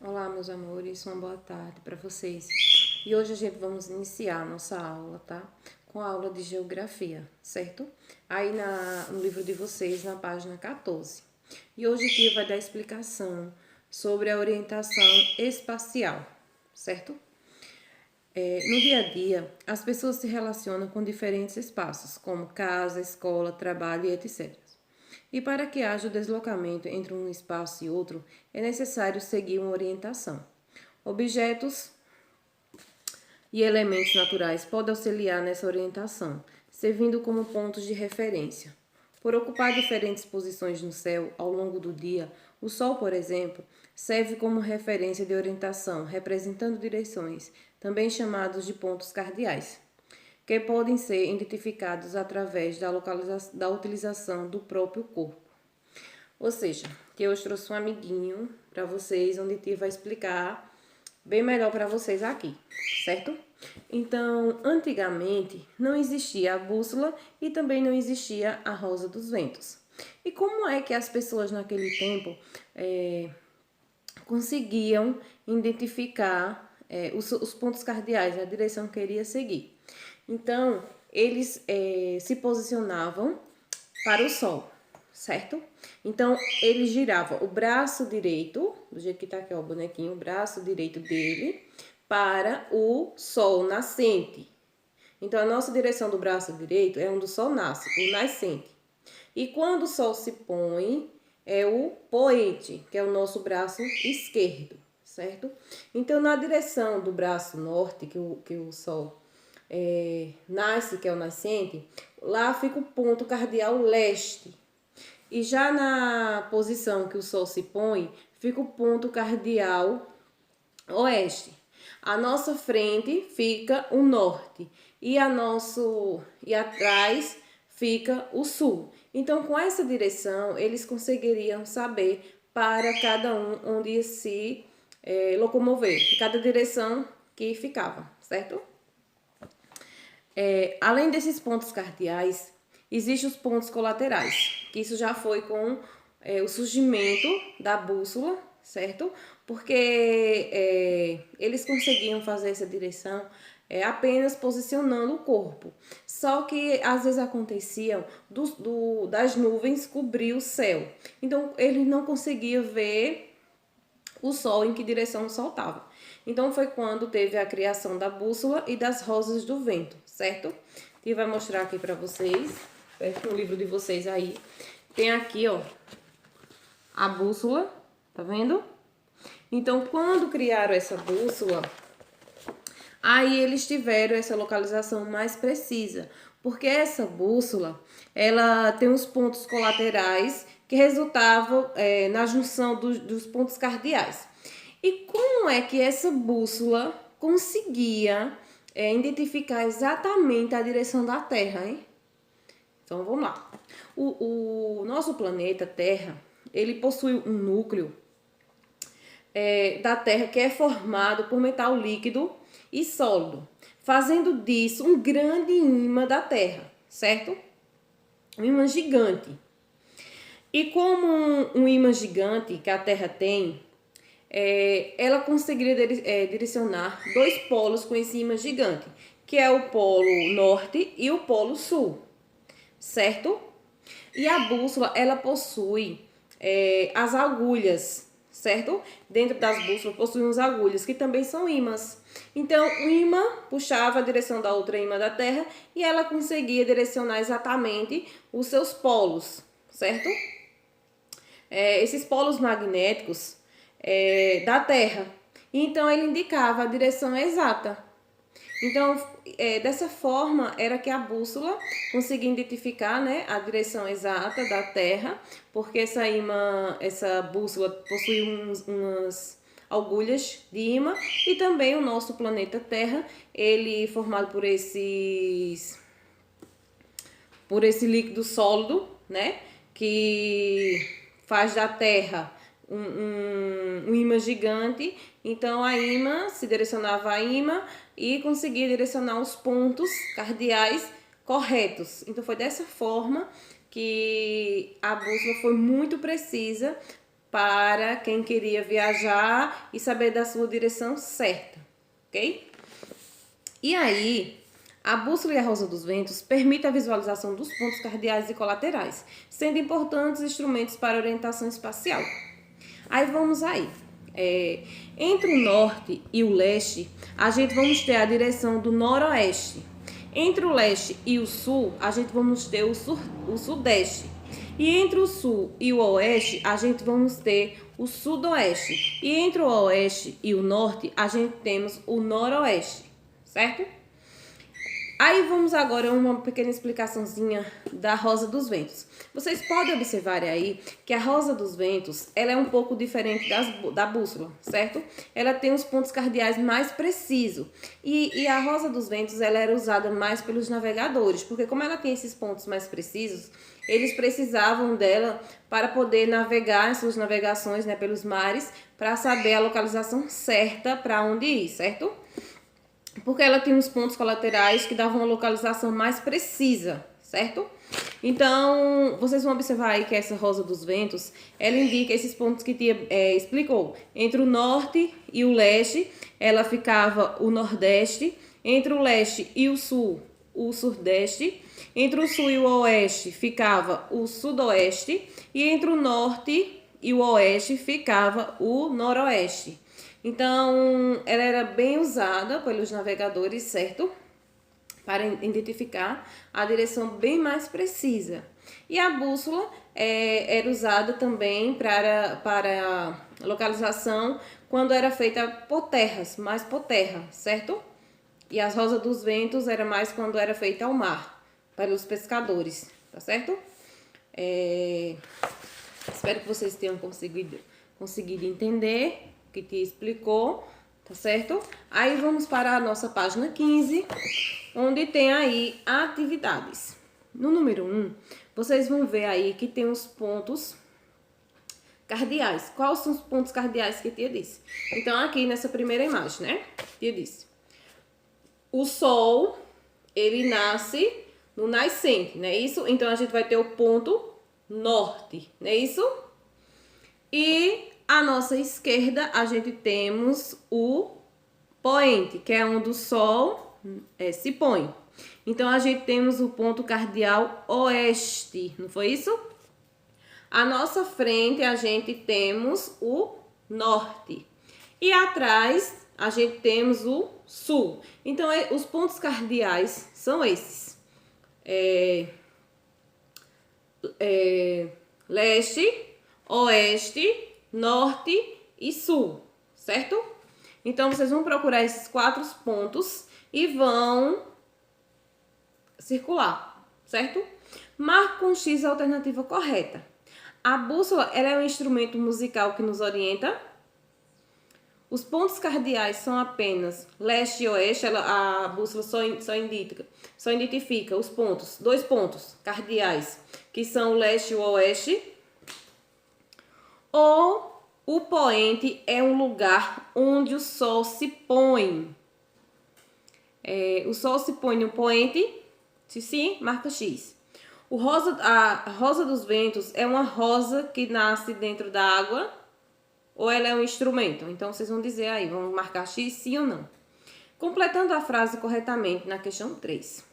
Olá, meus amores, uma boa tarde para vocês. E hoje a gente vamos iniciar a nossa aula, tá? Com a aula de geografia, certo? Aí no livro de vocês, na página 14. E hoje aqui vai dar explicação sobre a orientação espacial, certo? No dia a dia, as pessoas se relacionam com diferentes espaços, como casa, escola, trabalho e etc. E para que haja o deslocamento entre um espaço e outro, é necessário seguir uma orientação. Objetos e elementos naturais podem auxiliar nessa orientação, servindo como pontos de referência. Por ocupar diferentes posições no céu ao longo do dia, o Sol, por exemplo, serve como referência de orientação, representando direções, também chamados de pontos cardeais, que podem ser identificados através da utilização do próprio corpo. Ou seja, que eu trouxe um amiguinho para vocês, onde Tia vai explicar bem melhor para vocês aqui, certo? Então, antigamente não existia a bússola e também não existia a rosa dos ventos. E como é que as pessoas naquele tempo conseguiam identificar os pontos cardeais, a direção que iria seguir? Então, eles se posicionavam para o sol, certo? Então, ele girava o braço direito, do jeito que tá aqui, ó, o bonequinho, o braço direito dele, para o sol nascente. Então, a nossa direção do braço direito é onde o sol nasce, o nascente. E quando o sol se põe, é o poente, que é o nosso braço esquerdo, certo? Então, na direção do braço norte, que o sol nasce, que é o nascente, lá fica o ponto cardeal leste. E já na posição que o Sol se põe, fica o ponto cardeal oeste. À nossa frente fica o norte e atrás fica o sul. Então, com essa direção, eles conseguiriam saber para cada um onde ia se locomover, cada direção que ficava, certo? Além desses pontos cardeais, existem os pontos colaterais, que isso já foi com o surgimento da bússola, certo? Porque eles conseguiam fazer essa direção apenas posicionando o corpo. Só que às vezes aconteciam das nuvens cobrir o céu. Então eles não conseguiam ver o sol, em que direção o sol estava. Então foi quando teve a criação da bússola e das rosas do vento, certo? E vai mostrar aqui para vocês, perto no livro de vocês aí. Tem aqui, ó, a bússola, tá vendo? Então, quando criaram essa bússola, aí eles tiveram essa localização mais precisa, porque essa bússola, ela tem os pontos colaterais que resultavam na junção dos pontos cardeais. E como é que essa bússola conseguia identificar exatamente a direção da Terra, hein? Então, vamos lá. O nosso planeta Terra, ele possui um núcleo da Terra que é formado por metal líquido e sólido, fazendo disso um grande ímã da Terra, certo? Um ímã gigante. E como um ímã gigante que a Terra tem, ela conseguiria direcionar dois polos com esse ímã gigante, que é o polo norte e o polo sul, certo? E a bússola, ela possui as agulhas, certo? Dentro das bússolas possuem as agulhas, que também são ímãs. Então, o ímã puxava a direção da outra ímã da Terra e ela conseguia direcionar exatamente os seus polos, certo? Esses polos magnéticos da Terra. Então, ele indicava a direção exata. Então, dessa forma, era que a bússola conseguia identificar, né, a direção exata da Terra, porque essa bússola possui umas agulhas de ímã, e também o nosso planeta Terra, ele formado por esse líquido sólido, né, que faz da Terra um ímã gigante. Então a ímã se direcionava a ímã e conseguia direcionar os pontos cardeais corretos. Então foi dessa forma que a bússola foi muito precisa para quem queria viajar e saber da sua direção certa, ok? E aí, a bússola e a rosa dos ventos permitem a visualização dos pontos cardeais e colaterais, sendo importantes instrumentos para orientação espacial. Aí vamos aí. Entre o norte e o leste, a gente vamos ter a direção do noroeste. Entre o leste e o sul, a gente vamos ter o sudeste. E entre o sul e o oeste, a gente vamos ter o sudoeste. E entre o oeste e o norte, a gente temos o noroeste, certo? Aí vamos agora a uma pequena explicaçãozinha da rosa dos ventos. Vocês podem observar aí que a rosa dos ventos, ela é um pouco diferente da bússola, certo? Ela tem os pontos cardeais mais precisos. E a rosa dos ventos, ela era usada mais pelos navegadores, porque como ela tem esses pontos mais precisos, eles precisavam dela para poder navegar em suas navegações, né, pelos mares, para saber a localização certa para onde ir, certo? Porque ela tem uns pontos colaterais que davam uma localização mais precisa, certo? Então, vocês vão observar aí que essa rosa dos ventos, ela indica esses pontos que Tia explicou. Entre o norte e o leste, ela ficava o nordeste. Entre o leste e o sul, o sudeste. Entre o sul e o oeste, ficava o sudoeste. E entre o norte e o oeste, ficava o noroeste. Então, ela era bem usada pelos navegadores, certo? Para identificar a direção bem mais precisa. E a bússola era usada também para localização quando era feita por terras, mais por terra, certo? E as rosas dos ventos era mais quando era feita ao mar, para os pescadores, tá certo? Espero que vocês tenham conseguido entender que te explicou, tá certo? Aí vamos para a nossa página 15, onde tem aí atividades. No número 1, vocês vão ver aí que tem os pontos cardeais. Quais são os pontos cardeais que Tia disse? Então, aqui nessa primeira imagem, né? Tia disse: o Sol, ele nasce no nascente, não é isso? Então, a gente vai ter o ponto norte, não é isso? E à nossa esquerda, a gente temos o poente, que é onde o Sol se põe. Então, a gente temos o ponto cardeal oeste, não foi isso? À nossa frente, a gente temos o norte. E atrás, a gente temos o sul. Então, os pontos cardeais são esses. Leste, oeste, norte e sul, certo? Então, vocês vão procurar esses 4 pontos e vão circular, certo? Marque com X a alternativa correta. A bússola, ela é um instrumento musical que nos orienta. Os pontos cardeais são apenas leste e oeste. A bússola só identifica os pontos, 2 pontos cardeais, que são o leste e o oeste. Ou o poente é um lugar onde o Sol se põe. O Sol se põe no poente, se sim, marca X. A rosa dos ventos é uma rosa que nasce dentro da água ou ela é um instrumento? Então, vocês vão dizer aí, vão marcar X, sim ou não. Completando a frase corretamente na questão 3.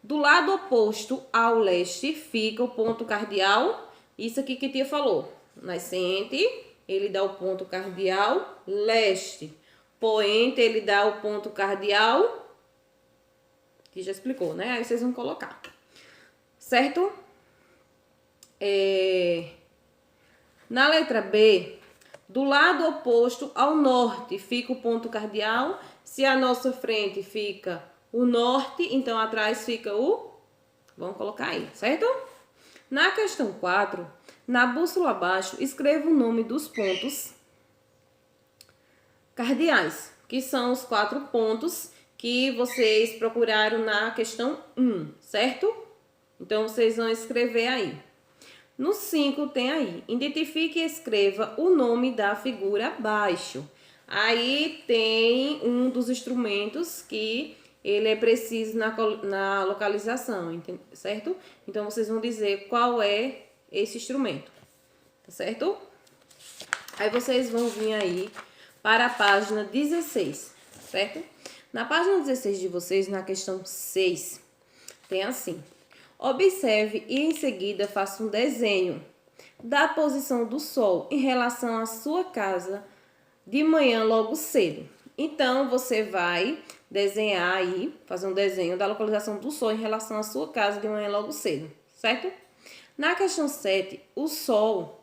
Do lado oposto ao leste fica o ponto cardeal, isso aqui que Tia falou. Nascente, ele dá o ponto cardeal leste. Poente, ele dá o ponto cardeal, que já explicou, né? Aí vocês vão colocar. Certo? Na letra B, do lado oposto ao norte fica o ponto cardeal. Se à nossa frente fica o norte, então atrás fica o... Vamos colocar aí, certo? Na questão 4, na bússola abaixo, escreva o nome dos pontos cardeais, que são os 4 pontos que vocês procuraram na questão 1, certo? Então, vocês vão escrever aí. No 5 tem aí, identifique e escreva o nome da figura abaixo. Aí tem um dos instrumentos que ele é preciso na localização, certo? Então, vocês vão dizer qual é esse instrumento, tá certo? Aí vocês vão vir aí para a página 16, certo? Na página 16 de vocês, na questão 6, tem assim: observe e em seguida faça um desenho da posição do Sol em relação à sua casa de manhã logo cedo. Então, você vai desenhar aí, fazer um desenho da localização do Sol em relação à sua casa de manhã logo cedo, certo? Na questão 7, o Sol,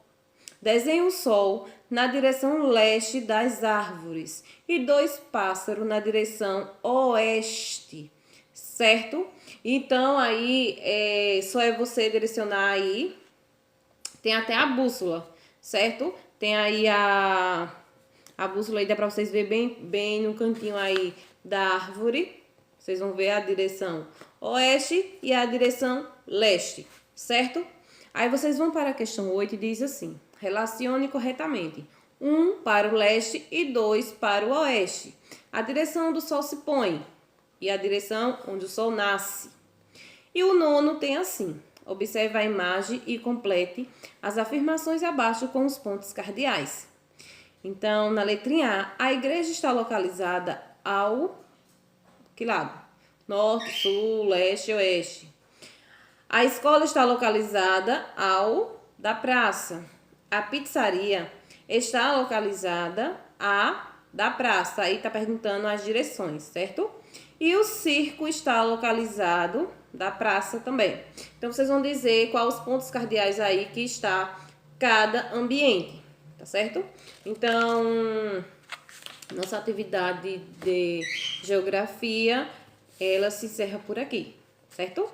desenhe o Sol na direção leste das árvores e 2 pássaros na direção oeste, certo? Então, aí, só é você direcionar aí. Tem até a bússola, certo? Tem aí a bússola aí, dá pra vocês verem bem no cantinho aí da árvore. Vocês vão ver a direção oeste e a direção leste, certo? Aí vocês vão para a questão 8 e diz assim: relacione corretamente 1 para o leste e 2 para o oeste. A direção onde o Sol se põe e a direção onde o Sol nasce. E o 9 tem assim: observe a imagem e complete as afirmações abaixo com os pontos cardeais. Então, na letrinha A, a igreja está localizada ao... que lado? Norte, sul, leste, oeste. A escola está localizada ao da praça. A pizzaria está localizada a da praça. Aí está perguntando as direções, certo? E o circo está localizado da praça também. Então, vocês vão dizer quais os pontos cardeais aí que está cada ambiente, tá certo? Então, nossa atividade de geografia, ela se encerra por aqui, certo?